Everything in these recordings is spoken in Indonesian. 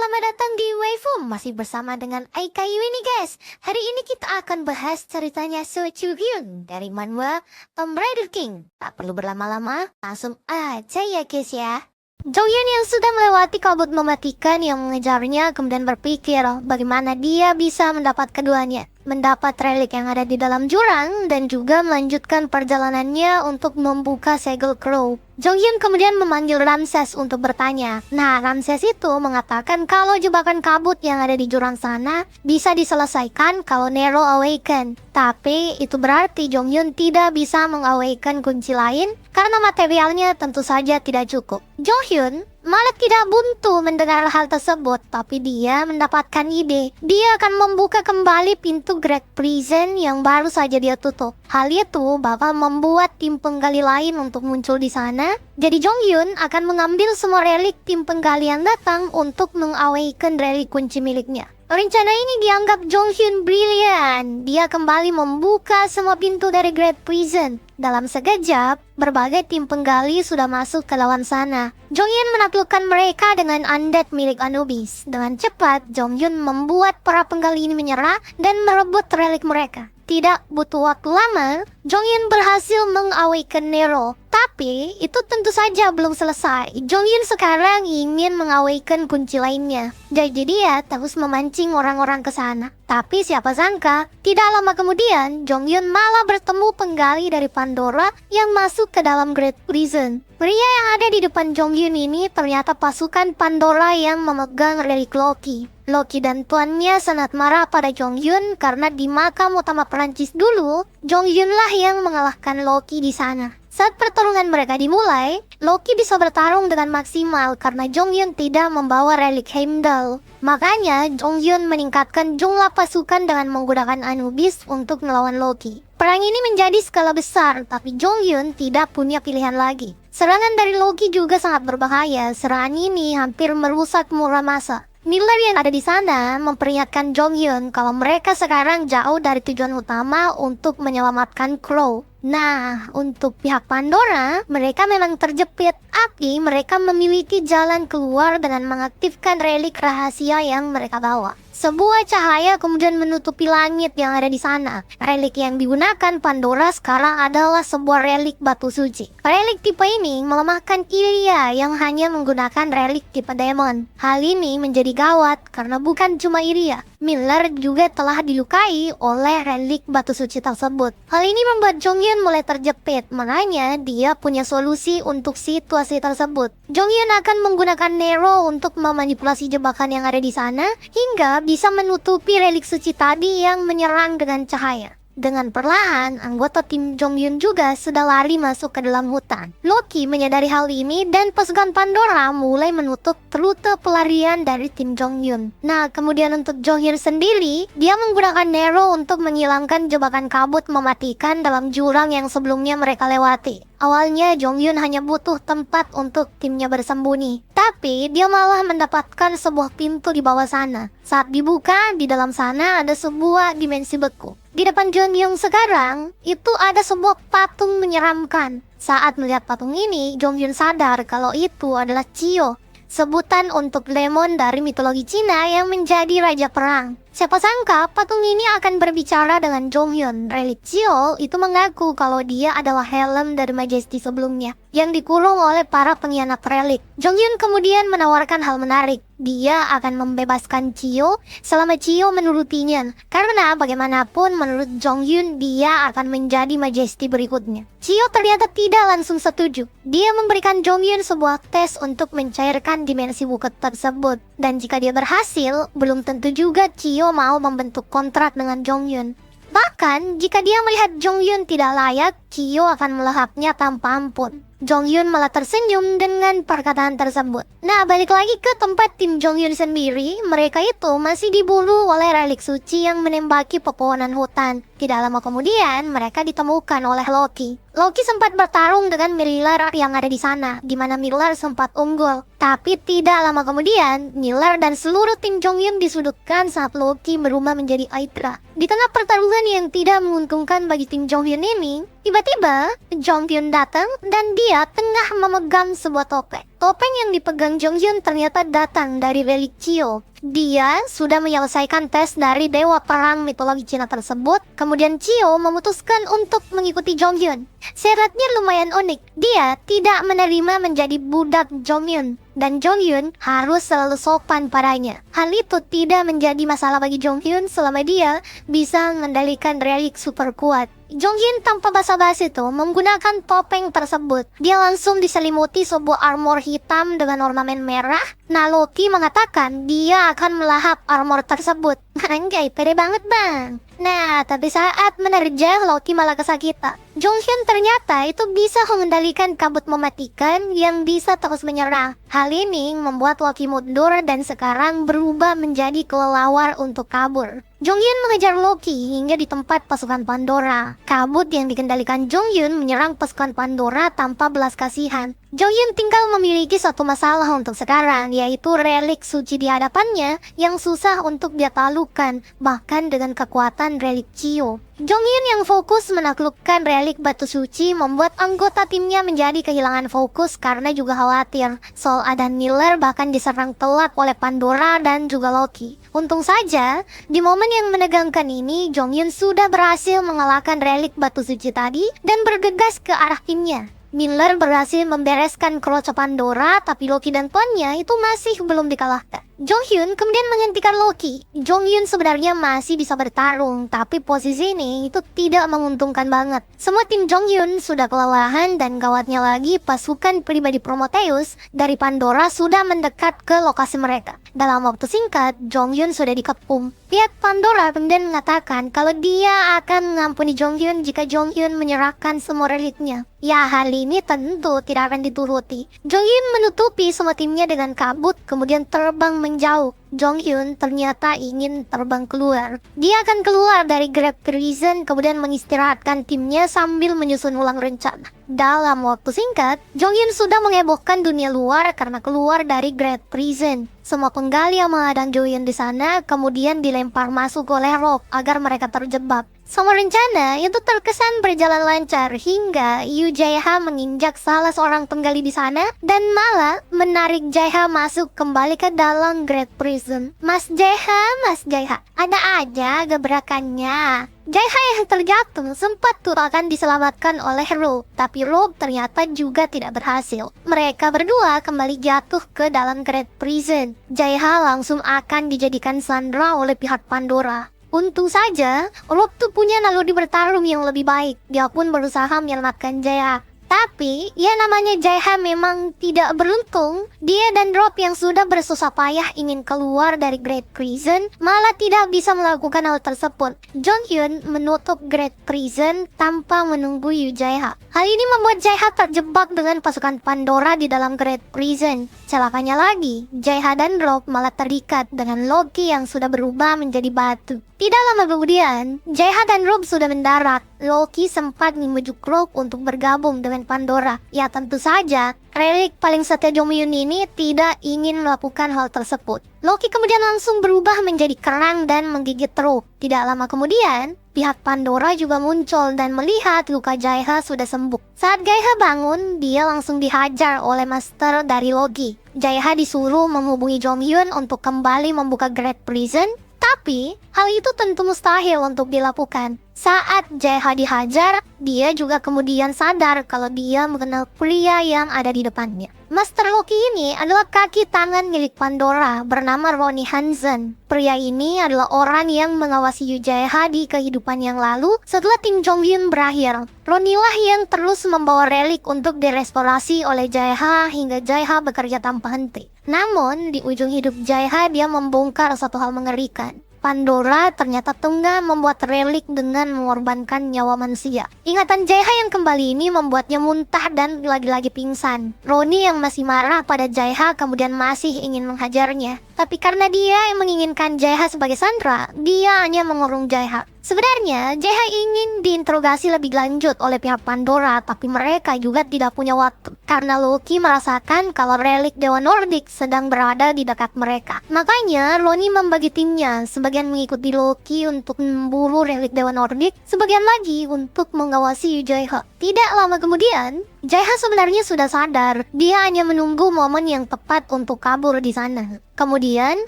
selamat datang di Waifu. Masih bersama dengan Aika Yui nih guys. Hari ini kita akan bahas ceritanya So Choo Hyun dari manhwa Tomb Raider King. Tak perlu berlama-lama, langsung aja ya guys ya. Jo Hyun yang sudah melewati kabut mematikan yang mengejarnya kemudian berpikir bagaimana dia bisa mendapat keduanya. Mendapat relik yang ada di dalam jurang dan juga melanjutkan perjalanannya untuk membuka segel Crow. Jo Hyun kemudian memanggil Ramses untuk bertanya. Nah, Ramses itu mengatakan kalau jebakan kabut yang ada di jurang sana bisa diselesaikan kalau Nero awaken. Tapi itu berarti Jo Hyun tidak bisa mengawaken kunci lain karena materialnya tentu saja tidak cukup. Jo Hyun malah tidak buntu mendengar hal tersebut, tapi dia mendapatkan ide. Dia akan membuka kembali pintu Great Prison yang baru saja dia tutup. Hal itu bakal membuat tim penggali lain untuk muncul di sana. Jadi Jong Hyun akan mengambil semua relik tim penggali yang datang untuk mengawaken relik kunci miliknya. Rencana ini dianggap Jong Hyun brilian. Dia kembali membuka semua pintu dari Great Prison. Dalam sekejap, berbagai tim penggali sudah masuk ke dalam sana. Jong Hyun menaklukkan mereka dengan undead milik Anubis. Dengan cepat, Jong Hyun membuat para penggali ini menyerah dan merebut relik mereka. Tidak butuh waktu lama, Jong Hyun berhasil mengawaken Nero. Tapi, itu tentu saja belum selesai. Jong Hyun sekarang ingin mengawaken kunci lainnya. Jadi dia terus memancing orang-orang ke sana. Tapi siapa sangka, tidak lama kemudian, Jong Hyun malah bertemu penggali dari Pandora yang masuk ke dalam Great Prison. Pria yang ada di depan Jong Hyun ini ternyata pasukan Pandora yang memegang relik Loki. Loki dan tuannya sangat marah pada Jong Hyun karena di makam utama Perancis dulu, Jong Hyun lah yang mengalahkan Loki di sana. Saat pertarungan mereka dimulai, Loki bisa bertarung dengan maksimal karena Jong Hyun tidak membawa relik Heimdall. Makanya, Jong Hyun meningkatkan jumlah pasukan dengan menggunakan Anubis untuk melawan Loki. Perang ini menjadi skala besar, tapi Jong Hyun tidak punya pilihan lagi. Serangan dari Loki juga sangat berbahaya. Serangan ini hampir merusak Muramasa. Miller yang ada di sana memperingatkan Jong Hyun kalau mereka sekarang jauh dari tujuan utama untuk menyelamatkan Crow. Nah, untuk pihak Pandora, mereka memang terjepit, tapi mereka memiliki jalan keluar dengan mengaktifkan relik rahasia yang mereka bawa. Sebuah cahaya kemudian menutupi langit yang ada di sana. Relik yang digunakan Pandora sekarang adalah sebuah relik batu suci. Relik tipe ini melemahkan Ilya yang hanya menggunakan relik tipe demon. Hal ini menjadi gawat karena bukan cuma Ilya. Miller juga telah dilukai oleh relik batu suci tersebut. Hal ini membuat Jong Hyun mulai terjepit, makanya dia punya solusi untuk situasi tersebut. Jong Hyun akan menggunakan Nero untuk memanipulasi jebakan yang ada di sana hingga bisa menutupi relik suci tadi yang menyerang dengan cahaya. Dengan perlahan, anggota tim Jong Hyun juga sudah lari masuk ke dalam hutan. Loki menyadari hal ini dan pasukan Pandora mulai menutup rute pelarian dari tim Jong Hyun. Nah, kemudian untuk Jong Hyun sendiri, dia menggunakan Nero untuk menghilangkan jebakan kabut mematikan dalam jurang yang sebelumnya mereka lewati. Awalnya Jong Hyun hanya butuh tempat untuk timnya bersembunyi, tapi dia malah mendapatkan sebuah pintu di bawah sana. Saat dibuka, di dalam sana ada sebuah dimensi beku. Di depan Jong Hyun sekarang, itu ada sebuah patung menyeramkan. Saat melihat patung ini, Jong Hyun sadar kalau itu adalah Chio, sebutan untuk demon dari mitologi Cina yang menjadi raja perang. Siapa sangka patung ini akan berbicara dengan Jong Hyun. Relik Chio itu mengaku kalau dia adalah helm dari Majesty sebelumnya yang dikurung oleh para pengkhianat relik. Jong Hyun kemudian menawarkan hal menarik. Dia akan membebaskan Chio selama Chio menurutinya. Karena bagaimanapun menurut Jong Hyun dia akan menjadi Majesty berikutnya. Chio ternyata tidak langsung setuju. Dia memberikan Jong Hyun sebuah tes untuk mencairkan dimensi buket tersebut. Dan jika dia berhasil, belum tentu juga Chio mau membentuk kontrak dengan Jong Hyun. Bahkan, jika dia melihat Jong Hyun tidak layak, Chio akan melahapnya tanpa ampun. Jong Hyun malah tersenyum dengan perkataan tersebut. Nah, balik lagi ke tempat tim Jong Hyun sendiri, mereka itu masih diburu oleh relik suci yang menembaki pepohonan hutan. Tidak lama kemudian, mereka ditemukan oleh Loki. Loki sempat bertarung dengan Miller yang ada di sana, di mana Miller sempat unggul. Tapi tidak lama kemudian, Miller dan seluruh tim Jong Hyun disudutkan saat Loki berubah menjadi Hydra. Di tengah pertarungan yang tidak menguntungkan bagi tim Jong Hyun ini, tiba-tiba Jong Hyun datang dan dia tengah memegang sebuah topeng. Topeng yang dipegang Jonghyun ternyata datang dari relik Chio. Dia sudah menyelesaikan tes dari Dewa Perang mitologi Cina tersebut. Kemudian Chio memutuskan untuk mengikuti Jonghyun. Syaratnya lumayan unik. Dia tidak menerima menjadi budak Jonghyun. Dan Jonghyun harus selalu sopan padanya. Hal itu tidak menjadi masalah bagi Jonghyun selama dia bisa mengendalikan relik super kuat. Jonghyun tanpa basa-basi itu menggunakan topeng tersebut. Dia langsung diselimuti sebuah armor hitam dengan ornamen merah. Nah, Loki mengatakan dia akan melahap armor tersebut. Anjay, pede banget bang. Nah, tapi saat menerjang, Loki malah kesakitan. Jonghyun ternyata itu bisa mengendalikan kabut mematikan yang bisa terus menyerang. Hal ini membuat Loki mundur dan sekarang berubah menjadi kelelawar untuk kabur. Jonghyun mengejar Loki hingga di tempat pasukan Pandora. Kabut yang dikendalikan Jonghyun menyerang pasukan Pandora tanpa belas kasihan. Jonghyun tinggal memiliki satu masalah untuk sekarang, yaitu relik suci di hadapannya yang susah untuk dia taklukkan, bahkan dengan kekuatan relik Chio. Jonghyun yang fokus menaklukkan relik batu suci membuat anggota timnya menjadi kehilangan fokus karena juga khawatir Sol dan Miller bahkan diserang telak oleh Pandora dan juga Loki. Untung saja, di momen yang menegangkan ini, Jonghyun sudah berhasil mengalahkan relik batu suci tadi dan bergegas ke arah timnya. Miller berhasil membereskan keroco Pandora, tapi Loki dan tuannya itu masih belum dikalahkan. Jonghyun kemudian menghentikan Loki. Jonghyun sebenarnya masih bisa bertarung, tapi posisi ini itu tidak menguntungkan banget. Semua tim Jonghyun sudah kelelahan dan gawatnya lagi pasukan pribadi Prometheus dari Pandora sudah mendekat ke lokasi mereka. Dalam waktu singkat, Jonghyun sudah dikepung. Pihak Pandora kemudian mengatakan kalau dia akan mengampuni Jonghyun jika Jonghyun menyerahkan semua reliknya. Ya, hal ini tentu tidak akan dituruti. Jonghyun menutupi semua timnya dengan kabut, kemudian terbang menjauh. Jonghyun ternyata ingin terbang keluar. Dia akan keluar dari Great Prison, kemudian mengistirahatkan timnya sambil menyusun ulang rencana. Dalam waktu singkat, Jonghyun sudah menghebohkan dunia luar karena keluar dari Great Prison. Semua penggali yang menghadang Jonghyun di sana kemudian dilempar masuk oleh Rob agar mereka terjebak. Semua rencana itu terkesan berjalan lancar hingga Yu Jae-ha menginjak salah seorang penggali di sana dan malah menarik Jae-ha masuk kembali ke dalam Great Prison. Mas Jae-ha, ada aja gebrakannya. Jae-ha yang terjatuh sempat akan diselamatkan oleh Rob, tapi Rob ternyata juga tidak berhasil. Mereka berdua kembali jatuh ke dalam Great Prison. Jae-ha langsung akan dijadikan sandera oleh pihak Pandora. Untung saja, Rob tuh punya naluri bertarung yang lebih baik. Dia pun berusaha menyelamatkan Jae-ha. Tapi, ya namanya Jae-ha memang tidak beruntung. Dia dan Rob yang sudah bersusah payah ingin keluar dari Great Prison malah tidak bisa melakukan hal tersebut. Jonghyun menutup Great Prison tanpa menunggu Yu Jae-ha. Hal ini membuat Jae-ha terjebak dengan pasukan Pandora di dalam Great Prison. Celakanya lagi, Jae-ha dan Rob malah terikat dengan Loki yang sudah berubah menjadi batu. Tidak lama kemudian, Jae-ha dan Rob sudah mendarat. Loki sempat membujuk Rob untuk bergabung dengan Pandora. Ya tentu saja, relik paling setia Jonghyun ini tidak ingin melakukan hal tersebut. Loki kemudian langsung berubah menjadi kerang dan menggigit Rob. Tidak lama kemudian, pihak Pandora juga muncul dan melihat luka Jae-ha sudah sembuh. Saat Jae-ha bangun, dia langsung dihajar oleh master dari Loki. Jae-ha disuruh menghubungi Jonghyun untuk kembali membuka Great Prison. Tapi, hal itu tentu mustahil untuk dilakukan. Saat Jae-ha dihajar, dia juga kemudian sadar kalau dia mengenal pria yang ada di depannya. Master Loki ini adalah kaki tangan milik Pandora bernama Ronnie Hansen. Pria ini adalah orang yang mengawasi Yu Jae-ha di kehidupan yang lalu setelah tim Jonghyun berakhir. Ronnie lah yang terus membawa relik untuk direstorasi oleh Jae-ha hingga Jae-ha bekerja tanpa henti. Namun, di ujung hidup Jae-ha dia membongkar satu hal mengerikan. Pandora ternyata tengah membuat relik dengan mengorbankan nyawa manusia. Ingatan Jae-ha yang kembali ini membuatnya muntah dan lagi-lagi pingsan. Ronnie yang masih marah pada Jae-ha kemudian masih ingin menghajarnya. Tapi karena dia yang menginginkan Jae-ha sebagai sandera, dia hanya mengurung Jae-ha. Sebenarnya, Jae-ha ingin diinterogasi lebih lanjut oleh pihak Pandora, tapi mereka juga tidak punya waktu. Karena Loki merasakan kalau relik Dewa Nordik sedang berada di dekat mereka. Makanya, Ronnie membagi timnya, sebagian mengikuti Loki untuk memburu relik Dewa Nordik, sebagian lagi untuk mengawasi Yu Jae-ha. Tidak lama kemudian, Jaeha sebenarnya sudah sadar, dia hanya menunggu momen yang tepat untuk kabur di sana. Kemudian,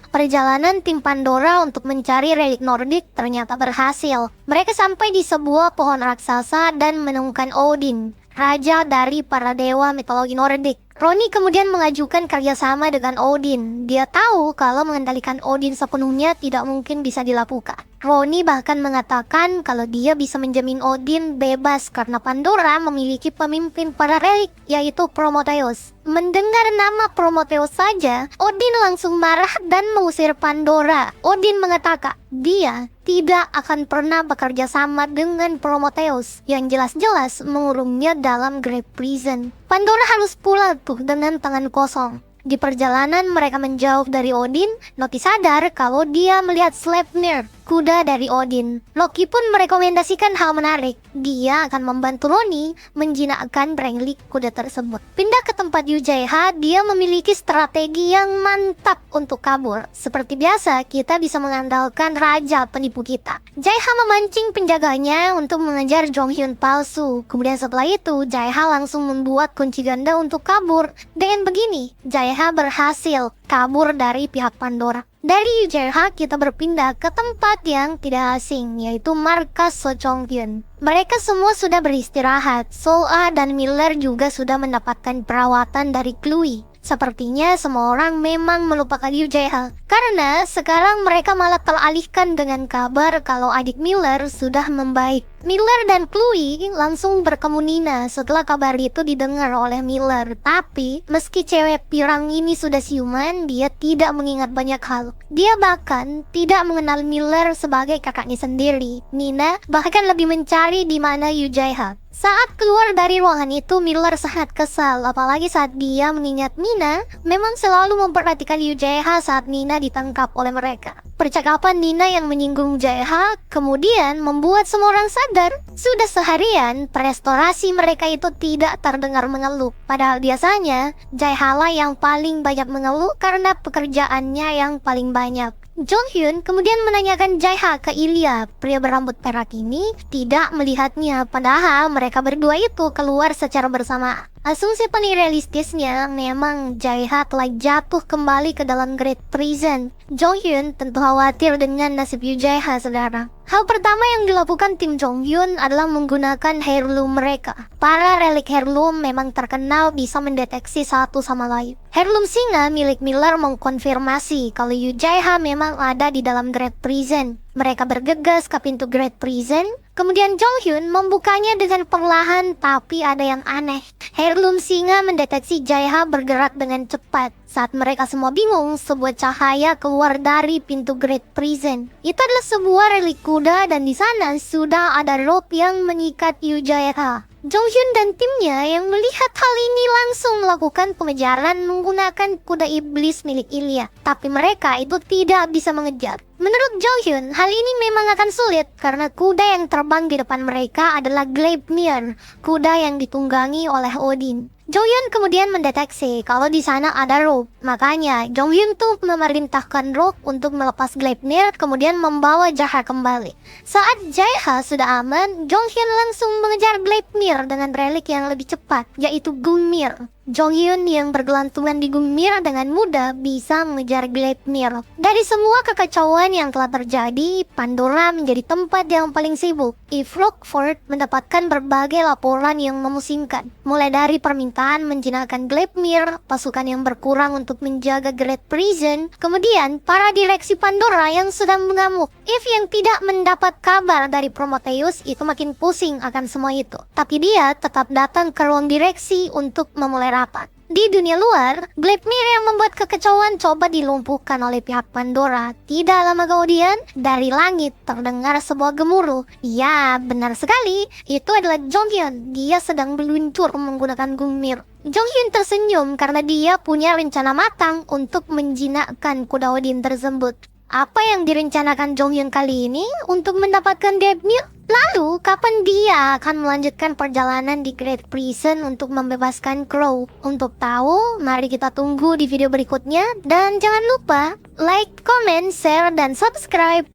perjalanan tim Pandora untuk mencari relik Nordik ternyata berhasil. Mereka sampai di sebuah pohon raksasa dan menemukan Odin, raja dari para dewa mitologi Nordik. Roni kemudian mengajukan kerjasama dengan Odin. Dia tahu kalau mengendalikan Odin sepenuhnya tidak mungkin bisa dilakukan. Roni bahkan mengatakan kalau dia bisa menjamin Odin bebas karena Pandora memiliki pemimpin para relik, yaitu Prometheus. Mendengar nama Prometheus saja, Odin langsung marah dan mengusir Pandora. Odin mengatakan dia tidak akan pernah bekerja sama dengan Prometheus yang jelas-jelas mengurungnya dalam Great Prison. Pandora harus pulang tuh dengan tangan kosong. Di perjalanan mereka menjauh dari Odin, Loki sadar kalau dia melihat Sleipnir, kuda dari Odin. Loki pun merekomendasikan hal menarik. Dia akan membantu Roni menjinakkan relik kuda tersebut. Pindah ke tempat Jaeha, dia memiliki strategi yang mantap untuk kabur. Seperti biasa, kita bisa mengandalkan raja penipu kita. Jaeha memancing penjaganya untuk mengejar Jonghyun palsu. Kemudian setelah itu, Jaeha langsung membuat kunci ganda untuk kabur. Dengan begini, Jaeha berhasil kabur dari pihak Pandora. Dari Jaeha kita berpindah ke tempat yang tidak asing, yaitu markas Sochonghyun. Mereka semua sudah beristirahat. Soa dan Miller juga sudah mendapatkan perawatan dari Chloe. Sepertinya semua orang memang melupakan Jaeha, karena sekarang mereka malah teralihkan dengan kabar kalau adik Miller sudah membaik. Miller dan Chloe langsung berkemunina setelah kabar itu didengar oleh Miller. Tapi meski cewek pirang ini sudah siuman, dia tidak mengingat banyak hal. Dia bahkan tidak mengenal Miller sebagai kakaknya sendiri. Nina bahkan lebih mencari di mana Jaeha. Saat keluar dari ruangan itu, Miller sangat kesal, apalagi saat dia mengingat Nina memang selalu memperhatikan Jaeha saat Nina ditangkap oleh mereka. Percakapan Nina yang menyinggung Jaeha kemudian membuat semua orang sadar sudah seharian restorasi mereka itu tidak terdengar mengeluh. Padahal biasanya Jaeha lah yang paling banyak mengeluh karena pekerjaannya yang paling banyak. Jonghyun kemudian menanyakan Jaeha ke Ilya. Pria berambut perak ini tidak melihatnya, padahal mereka berdua itu keluar secara bersama. Asumsi paling realistisnya memang Jaeha telah jatuh kembali ke dalam Great Prison. Jonghyun tentu khawatir dengan nasib Jaeha, saudara. Hal pertama yang dilakukan tim Jonghyun adalah menggunakan heirloom mereka. Para relik heirloom memang terkenal bisa mendeteksi satu sama lain. Heirloom singa milik Miller mengkonfirmasi kalau Jaeha memang ada di dalam Great Prison. Mereka bergegas ke pintu Great Prison. Kemudian Jonghyun membukanya dengan perlahan, tapi ada yang aneh. Heirloom singa mendeteksi Jaeha bergerak dengan cepat. Saat mereka semua bingung, sebuah cahaya keluar dari pintu Great Prison. Itu adalah sebuah relik kuda dan di sana sudah ada rope yang mengikat Jaeha. Jonghyun dan timnya yang melihat hal ini langsung melakukan pengejaran menggunakan kuda iblis milik Ilya. Tapi mereka itu tidak bisa mengejar. Menurut Jonghyun, hal ini memang akan sulit karena kuda yang terbang di depan mereka adalah Gleipnir, kuda yang ditunggangi oleh Odin. Jonghyun kemudian mendeteksi kalau di sana ada rope. Makanya Jonghyun tuh memerintahkan rope untuk melepas Gleipnir kemudian membawa Jaeha kembali. Saat Jaeha sudah aman, Jonghyun langsung mengejar Gleipnir dengan relik yang lebih cepat, yaitu Gungnir. Jonghyun yang bergelantungan di Gungnir dengan mudah bisa mengejar Gleipnir. Dari semua kekacauan yang telah terjadi, Pandora menjadi tempat yang paling sibuk. Eve Rockford mendapatkan berbagai laporan yang memusingkan, mulai dari permintaan menjinakkan Gleipnir, pasukan yang berkurang untuk menjaga Great Prison, kemudian para direksi Pandora yang sedang mengamuk. Eve yang tidak mendapat kabar dari Prometheus itu makin pusing akan semua itu. Tapi dia tetap datang ke ruang direksi untuk memulai rapat. Di dunia luar, Gleipnir yang membuat kekacauan coba dilumpuhkan oleh pihak Pandora. Tidak lama kemudian, dari langit terdengar sebuah gemuruh. Ya, benar sekali. Itu adalah Jonghyun. Dia sedang meluncur menggunakan Gungnir. Jonghyun tersenyum karena dia punya rencana matang untuk menjinakkan kuda Odin tersebut. Apa yang direncanakan Jonghyun kali ini untuk mendapatkan Gleipnir? Lalu, kapan dia akan melanjutkan perjalanan di Great Prison untuk membebaskan Crow? Untuk tahu, mari kita tunggu di video berikutnya. Dan jangan lupa like, comment, share, dan subscribe.